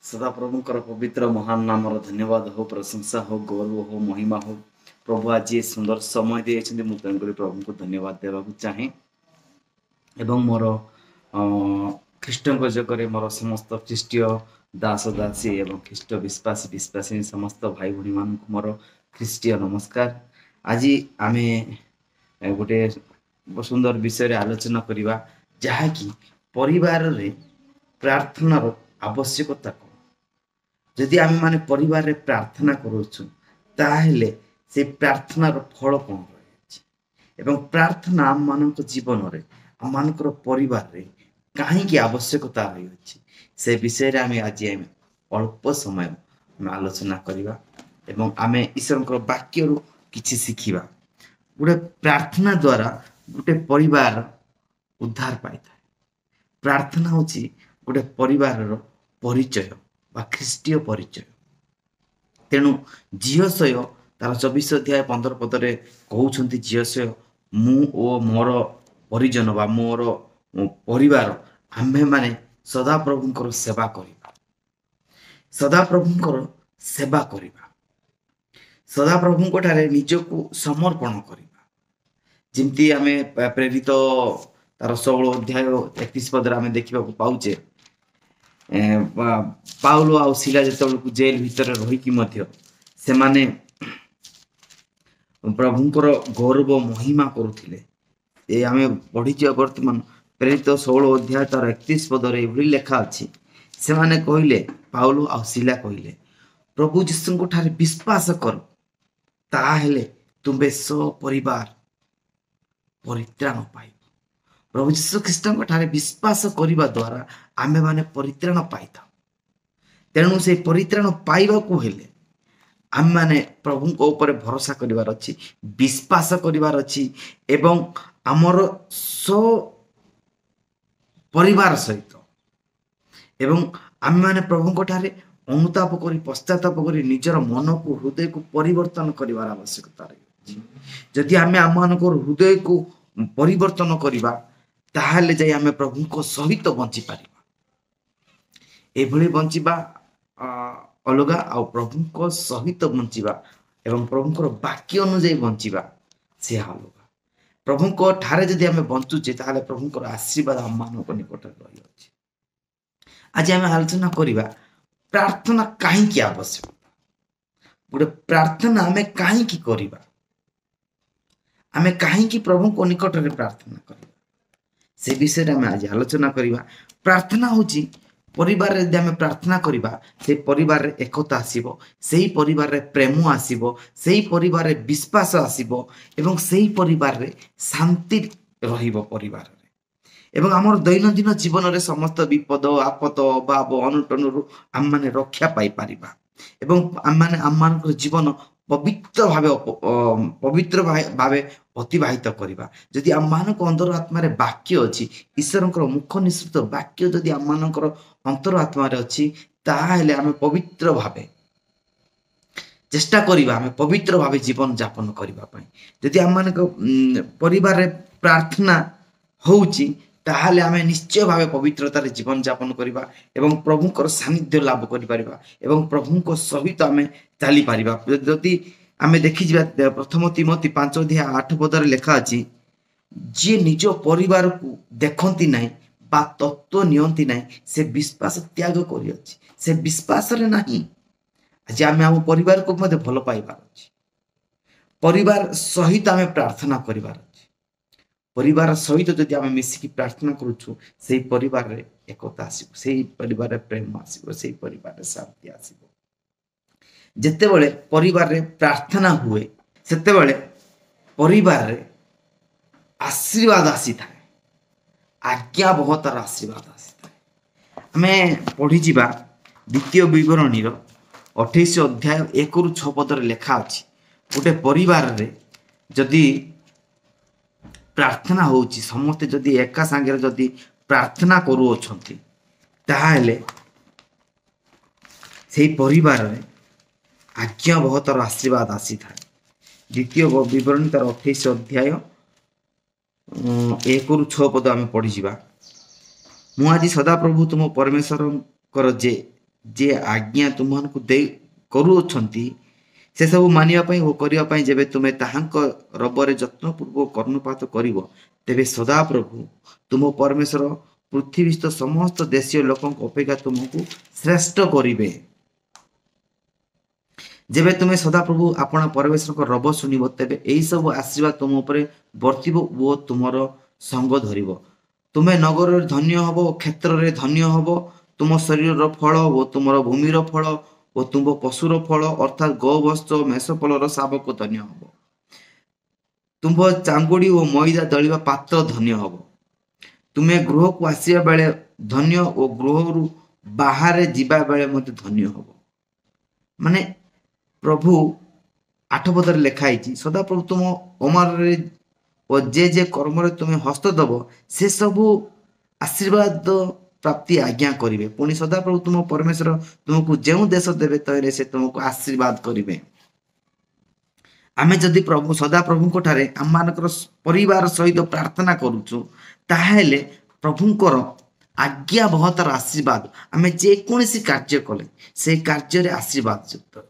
ସଦାପ୍ରଭୁଙ୍କର ପବିତ୍ର ମହାନ ନାମର ଧନ୍ୟବାଦ ହଉ, ପ୍ରଶଂସା ହଉ, ଗୌରବ ହଉ, ମହିମା ହଉ। ପ୍ରଭୁ ଆଜି ସୁନ୍ଦର ସମୟ ଦେଇଛନ୍ତି, ମୁଁ ତେଣୁକରି ପ୍ରଭୁଙ୍କୁ ଧନ୍ୟବାଦ ଦେବାକୁ ଚାହେଁ। ଏବଂ ମୋର ଖ୍ରୀଷ୍ଟଙ୍କ ଯୋଗରେ ମୋର ସମସ୍ତ ଖ୍ରୀଷ୍ଟୀୟ ଦାସ ଦାସୀ ଏବଂ ଖ୍ରୀଷ୍ଟ ବିଶ୍ୱାସୀ ସମସ୍ତ ଭାଇ ଭଉଣୀମାନଙ୍କୁ ମୋର ଖ୍ରୀଷ୍ଟୀୟ ନମସ୍କାର। ଆଜି ଆମେ ଗୋଟେ ସୁନ୍ଦର ବିଷୟରେ ଆଲୋଚନା କରିବା, ଯାହାକି ପରିବାରରେ ପ୍ରାର୍ଥନାର ଆବଶ୍ୟକତା କ'ଣ। ଯଦି ଆମେମାନେ ପରିବାରରେ ପ୍ରାର୍ଥନା କରୁଛୁ, ତାହେଲେ ସେ ପ୍ରାର୍ଥନାର ଫଳ କ'ଣ ରହିଛି ଏବଂ ପ୍ରାର୍ଥନା ଆମମାନଙ୍କ ଜୀବନରେ, ଆମମାନଙ୍କର ପରିବାରରେ କାହିଁକି ଆବଶ୍ୟକତା ରହିଅଛି, ସେ ବିଷୟରେ ଆମେ ଅଳ୍ପ ସମୟ ଆଲୋଚନା କରିବା ଏବଂ ଆମେ ଈଶ୍ୱରଙ୍କର ବାକ୍ୟରୁ କିଛି ଶିଖିବା। ଗୋଟେ ପ୍ରାର୍ଥନା ଦ୍ୱାରା ଗୋଟେ ପରିବାର ଉଦ୍ଧାର ପାଇଥାଏ। ପ୍ରାର୍ଥନା ହେଉଛି ଗୋଟେ ପରିବାରର ପରିଚୟ ବା ଖ୍ରୀଷ୍ଟୀୟ ପରିଚୟ। ତେଣୁ ଝିଅଶୟ ତାର 24:15 କହୁଛନ୍ତି, ଝିଅଶୟ ମୁଁ ଓ ମୋର ପରିଜନ ବା ମୋର ପରିବାର ଆମ୍ଭେମାନେ ସଦାପ୍ରଭୁଙ୍କର ସେବା କରିବା। ସଦାପ୍ରଭୁଙ୍କର ସେବା କରିବା, ସଦାପ୍ରଭୁଙ୍କଠାରେ ନିଜକୁ ସମର୍ପଣ କରିବା। ଯେମିତି ଆମେ ପ୍ରେରିତ ତାର 16:31 ଆମେ ଦେଖିବାକୁ ପାଉଛେ, ପାଉଲ ଆଉ ଶିଲା ଯେତେବେଳକୁ ଜେଲ ଭିତରେ ରହିକି ମଧ୍ୟ ସେମାନେ ପ୍ରଭୁଙ୍କର ଗୌରବ ମହିମା କରୁଥିଲେ। ଆମେ ପଢିଯିବା ବର୍ତ୍ତମାନ ପ୍ରେରିତ 16 ତାର 31 ଏଭଳି ଲେଖା ଅଛି, ସେମାନେ କହିଲେ, ପାଉଲ ଆଉ ଶିଲା କହିଲେ, ପ୍ରଭୁ ଯୀଶୁଙ୍କ ଠାରେ ବିଶ୍ୱାସ କର, ତାହେଲେ ତୁମେ ସପରିବାର ପରିତ୍ରାଣ ପାଇବ। ପ୍ରଭୁ ଯୀଶୁ ଖ୍ରୀଷ୍ଟଙ୍କ ଠାରେ ବିଶ୍ୱାସ କରିବା ଦ୍ୱାରା ଆମେମାନେ ପରିତ୍ରାଣ ପାଇଥାଉ। ତେଣୁ ସେ ପରିତ୍ରାଣ ପାଇବାକୁ ହେଲେ ଆମେମାନେ ପ୍ରଭୁଙ୍କ ଉପରେ ଭରସା କରିବାର ଅଛି, ବିଶ୍ୱାସ କରିବାର ଅଛି ଏବଂ ଆମର ପରିବାର ସହିତ ଏବଂ ଆମେମାନେ ପ୍ରଭୁଙ୍କ ଠାରେ ଅନୁତାପ କରି, ପଶ୍ଚାତାପ କରି ନିଜର ମନକୁ, ହୃଦୟକୁ ପରିବର୍ତ୍ତନ କରିବାର ଆବଶ୍ୟକତା ରହିଛି। ଯଦି ଆମେ ଆମମାନଙ୍କର ହୃଦୟକୁ ପରିବର୍ତ୍ତନ କରିବା, ତାହେଲେ ଯାଇ ଆମେ ପ୍ରଭୁଙ୍କ ସହିତ ବଞ୍ଚିପାରିବା। ଏଭଳି ବଞ୍ଚିବା ଅଲଗା, ଆଉ ପ୍ରଭୁଙ୍କ ସହିତ ବଞ୍ଚିବା ଏବଂ ପ୍ରଭୁଙ୍କର ବାକ୍ୟ ଅନୁଯାୟୀ ବଞ୍ଚିବା ସେ ଅଲଗା। ପ୍ରଭୁଙ୍କ ଠାରେ ଯଦି ଆମେ ବଞ୍ଚୁଛେ, ତାହେଲେ ପ୍ରଭୁଙ୍କର ଆଶୀର୍ବାଦ ଆମମାନଙ୍କ ନିକଟରେ ରହିଅଛି। ଆଜି ଆମେ ଆଲୋଚନା କରିବା ପ୍ରାର୍ଥନା କାହିଁକି ଆବଶ୍ୟକ। ଗୋଟେ ପ୍ରାର୍ଥନା ଆମେ କାହିଁକି କରିବା, ଆମେ କାହିଁକି ପ୍ରଭୁଙ୍କ ନିକଟରେ ପ୍ରାର୍ଥନା କରିବା, ସେ ବିଷୟରେ ଆମେ ଆଜି ଆଲୋଚନା କରିବା। ପ୍ରାର୍ଥନା ହେଉଛି ପରିବାରରେ ଯଦି ଆମେ ପ୍ରାର୍ଥନା କରିବା, ସେଇ ପରିବାରରେ ଏକତା ଆସିବ, ସେଇ ପରିବାରରେ ପ୍ରେମ ଆସିବ, ସେଇ ପରିବାରରେ ବିଶ୍ୱାସ ଆସିବ ଏବଂ ସେଇ ପରିବାରରେ ଶାନ୍ତି ରହିବ ପରିବାରରେ। ଏବଂ ଆମର ଦୈନନ୍ଦିନ ଜୀବନରେ ସମସ୍ତ ବିପଦ, ଆପଦ, ଅଭାବ, ଅନଟନରୁ ଆମମାନେ ରକ୍ଷା ପାଇପାରିବା ଏବଂ ଆମମାନେ ଆମମାନଙ୍କର ଜୀବନ ପବିତ୍ର ଭାବେ ଅତିବାହିତ କରିବା। ଯଦି ଆମମାନଙ୍କ ଅନ୍ତର ଆତ୍ମାରେ ବାକ୍ୟ ଅଛି, ଈଶ୍ୱରଙ୍କର ମୁଖ ନିଃସୃତ ବାକ୍ୟ ଯଦି ଆମମାନଙ୍କର ଅନ୍ତର ଆତ୍ମାରେ ଅଛି, ତାହେଲେ ଆମେ ପବିତ୍ର ଭାବେ ଚେଷ୍ଟା କରିବା, ଆମେ ପବିତ୍ର ଭାବେ ଜୀବନ ଯାପନ କରିବା ପାଇଁ। ଯଦି ଆମମାନଙ୍କ ପରିବାରରେ ପ୍ରାର୍ଥନା ହେଉଛି, ତାହେଲେ ଆମେ ନିଶ୍ଚୟ ଭାବେ ପବିତ୍ରତାରେ ଜୀବନ ଯାପନ କରିବା ଏବଂ ପ୍ରଭୁଙ୍କର ସାନ୍ନିଧ୍ୟ ଲାଭ କରିପାରିବା ଏବଂ ପ୍ରଭୁଙ୍କ ସହିତ ଆମେ ଚାଲିପାରିବା। ଯଦି ଆମେ ଦେଖିଯିବା, ପ୍ରଥମ ତିମୋଥୀ 5:8 ଲେଖା ଅଛି, ଯିଏ ନିଜ ପରିବାରକୁ ଦେଖନ୍ତି ନାହିଁ ବା ତତ୍ତ୍ୱ ନିଅନ୍ତି ନାହିଁ, ସେ ବିଶ୍ୱାସ ତ୍ୟାଗ କରିଅଛି। ସେ ବିଶ୍ୱାସରେ ନାହିଁ। ଆଜି ଆମେ ଆମ ପରିବାରକୁ ମଧ୍ୟ ଭଲ ପାଇବାର ଅଛି, ପରିବାର ସହିତ ଆମେ ପ୍ରାର୍ଥନା କରିବାର ଅଛି। ପରିବାର ସହିତ ଯଦି ଆମେ ମିଶିକି ପ୍ରାର୍ଥନା କରୁଛୁ, ସେଇ ପରିବାରରେ ଏକତା ଆସିବ, ସେଇ ପରିବାରରେ ପ୍ରେମ ଆସିବ, ସେଇ ପରିବାରରେ ଶାନ୍ତି ଆସିବ। ଯେତେବେଳେ ପରିବାରରେ ପ୍ରାର୍ଥନା ହୁଏ, ସେତେବେଳେ ପରିବାରରେ ଆଶୀର୍ବାଦ ଆସିଥାଏ, ଆଜ୍ଞାବହତାର ଆଶୀର୍ବାଦ ଆସିଥାଏ। ଆମେ ପଢିଯିବା ଦ୍ୱିତୀୟ ବିବରଣୀର 28:1-6 ଲେଖା ଅଛି, ଗୋଟେ ପରିବାରରେ ଯଦି ପ୍ରାର୍ଥନା ହେଉଛି, ସମସ୍ତେ ଯଦି ଏକା ସାଙ୍ଗରେ ଯଦି ପ୍ରାର୍ଥନା କରୁଅଛନ୍ତି, ତାହେଲେ ସେଇ ପରିବାରରେ ଆଜ୍ଞାବହତାର ଆଶୀର୍ବାଦ ଆସିଥାଏ। ଦ୍ୱିତୀୟ ବିବରଣୀ ତାର 28:1-6 ଆମେ ପଢିଯିବା। ମୁଁ ଆଜି ସଦାପ୍ରଭୁ ତୁମ ପରମେଶ୍ୱରଙ୍କର ଯେ जे आज्ञा तुमको दे करूछंती से सब मानिबा पई ओ करिबा पई जेबे तुमे ताहांक रबरे यत्नपूर्वक कर्णपात करिवो तेबे सदा प्रभु तुम परमेश्वर पृथ्वीस्थ समस्त देशीय लोकों अपेक्षा तुमको श्रेष्ठ करिवे। जेबे तुमे सदा प्रभु आपण परमेश्वर को रब सुनिबो तेबे एई सब आशीर्वाद तुम ऊपर वर्तिबो ओ तुमरो संग धरिबो। तुमे नगर धन्य हबो, क्षेत्र रे धन्य हबो, तुम शरीर फल ओ तुमरो भूमिर फल ओ तुम पशुर फल अर्थात गौवत्स मेषफलर शावक धन्य हबो। तुम चांगुड़ी ओ मैदा दलिबा पात्र धन्य हबो। तुमे गृह को आसिया बेले धन्य ओ गृह रु बाहर जीवा बेले मते धन्य हबो। माने प्रभु 8 पदरे लिखा है सदा प्रभु तुम अमर ओ जे कर्म रे तुम हस्त दब से सब आशीर्वाद प्राप्ति आज्ञा करिवे। पुणी सदा प्रभु तुम परमेश्वर तुमको जो देश देवे तैरे से तुमको आशीर्वाद करिवे। आमे जदि प्रभु सदा प्रभु को ठारे आम मानकर परिवार सहित प्रार्थना करूछु ताहेले प्रभुंकर आज्ञा बहतर आशीर्वाद आमे जे कोनसी कार्य कले से कार्य रे आशीर्वाद युक्त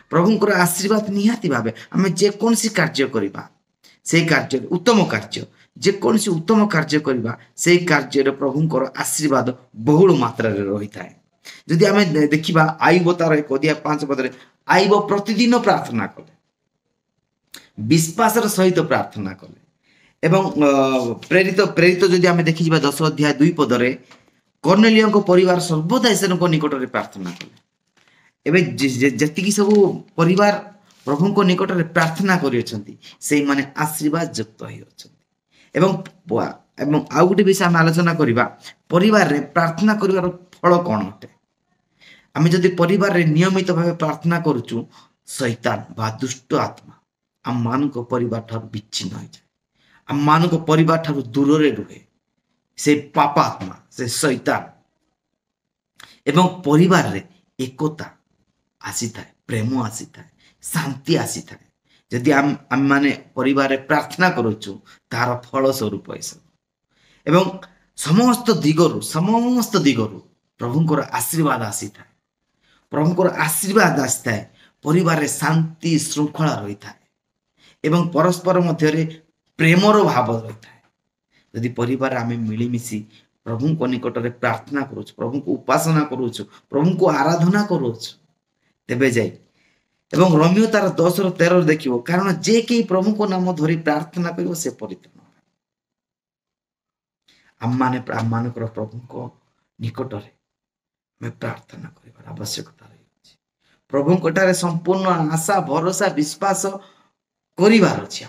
प्रभुंकर आशीर्वाद निहाती भावे आमे जे कोनसी कार्य करिबा से कार्य उत्तम कार्य जे कोनसी उत्तम कार्य करिबा से कार्य रे प्रभुंकर आशीर्वाद बहुल मात्रा रे रही थाए। जदि आमे देखिबा आईब तार 1 अध्याय 5 पदरे आईब प्रतिदिन प्रार्थना कले विश्वासर सहित प्रार्थना कले एवं प्रेरित प्रेरित जदि आमे देखि जिबा 10 अध्याय 2 पदरे कर्नेलियों को परिवार सर्वदा ईश्वर निकट रे प्रार्थना कले। एबे जतिकी सब परिवार प्रभु को निकट रे प्रार्थना करि अछंती सेई माने आशीर्वाद युक्त होई अछंती। एवं आ गुटे विषय हम आलोचना करिबा परिवार रे प्रार्थना करिवार फल कोन होते। आमे जदि परिवार रे नियमित भावे प्रार्थना करूचु शैतान बा दुष्ट आत्मा आम मान को परिवार ठार विच्छिन्न हो जाए, आम मान को परिवार ठार दूर रे रुहे से पापात्मा से शैतान एवं परिवार रे एकता आसी थाए, प्रेम आसी थाए, शांति आसी थाए। जदि आम माने परिवार रे प्रार्थना करूचु तार फल स्वरूप ऐसा एवं समस्त दिगरु प्रभुंकर आशीर्वाद आसी थाए। प्रभुंकर आशीर्वाद आसी थाए परिवार रे शांति श्रृंखला रही थाए एवं परस्पर मध्य रे प्रेमर भाव रही थाए। यदि परिवार आमे मिलीमिशी प्रभु को निकट रे प्रार्थना करूछु, प्रभु को उपासना करूछु, प्रभु को आराधना करूछु तेबे जाई एवं रोमियो तार 10:13 देखिबो कारण जे के प्रभु को नाम धरि प्रार्थना करिवो से परित्राण आम माने प्रभु को निकट रे मैं प्रार्थना करिवार आवश्यकता रही। प्रभु कोठारे संपूर्ण आशा भरोसा विश्वास करिवार अछि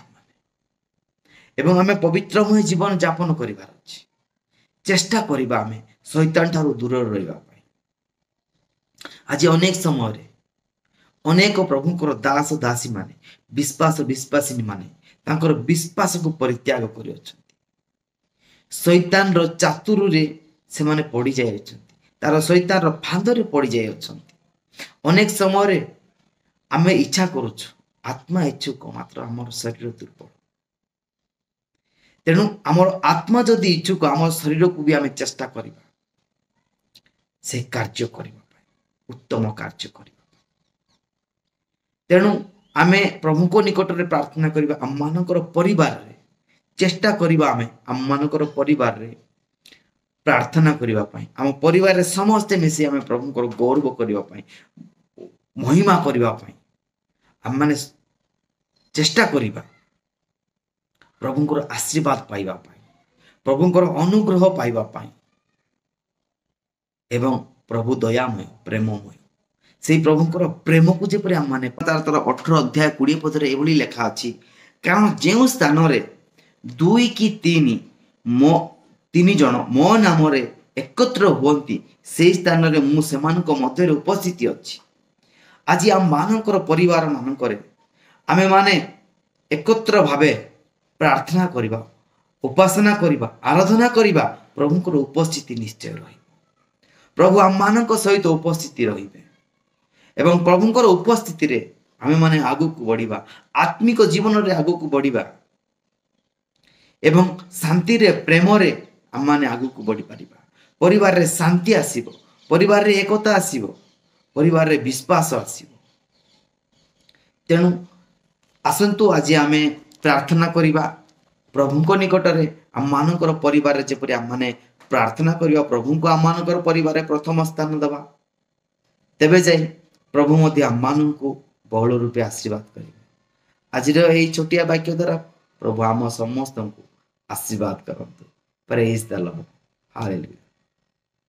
एवं हमें पवित्रमय जीवन यापन करिवार अछि। चेष्टा करिबा हमें शैतान ठारू दूर रहिबा पई। आज अनेक समय रे अनेक प्रभुंकर दास दासी माने विश्वासिनी माने तांकर विश्वास को परित्याग करि अछंती। शैतान रो चातुर रे से माने पड़ी जाय अछंती, तार शैतान रो फांद रे पड़ी जाय अछंती। अनेक समय रे आमे इच्छा करूछु आत्मा इच्छुक मात्र हमर शरीर दुर्बल तेणु आमर आत्मा जदि इच्छुक आम शरीर को भी आमे चेष्टा करिबा से कार्य करिबा उत्तम कार्य करिबा। तेणु आमे प्रभु को निकट रे प्रार्थना करिबा आम मानकर परिवार रे चेष्टा करिबा आमे आम मानकर परिवार रे प्रार्थना करिबा पई आम परिवार रे समस्त मिसी आमे प्रभु को गौरव करिबा पई महिमा करिबा पई आम माने चेष्टा करिबा प्रभुंकर आशीर्वाद पाइबा पाई प्रभुंकर अनुग्रह पाइबा पाई एवं प्रभु दयामय प्रेममय से प्रभुंकर प्रेम को जेपरि हम माने 18 अध्याय 20 पद रे एभली लेखा अछि कारण जेउ स्थान रे 2 कि 3 जन मो नाम रे एकत्र होंती से स्थान रे मु सेमानक मध्य रे उपस्थित अछि। आज हम मानकर परिवार मानकर आमे माने एकत्र भावे प्रार्थना करिबा उपासना करिबा आराधना करिबा प्रभुंकर उपस्थिति निश्चय रही। प्रभु आम मानक सहित उपस्थिति रहिबे एवं प्रभुंकर उपस्थिति रे आमे माने आगु को बढ़िबा आत्मिक जीवन रे आगु को बढ़िबा एवं शांति रे प्रेम रे आम माने आगु को बढ़ी परिबा। परिवार रे शांति आसीबो, परिवार रे एकता आसीबो, परिवार रे विश्वास आसीबो। तेणु आसंतु आज आमे प्रार्थना करिबा प्रभु को निकट रे आम मानकर परिवार रे जेपरि आम माने प्रार्थना करिबा प्रभु को आम मानकर परिवार रे प्रथम स्थान दबा, तेबे जाई प्रभु मध्य आम मान को बहुल रूपे आशीर्वाद करिबे। आज यही छोटिया वाक्य द्वारा प्रभु आम समस्त को आशीर्वाद करंतु। Praise the Lord, hallelujah.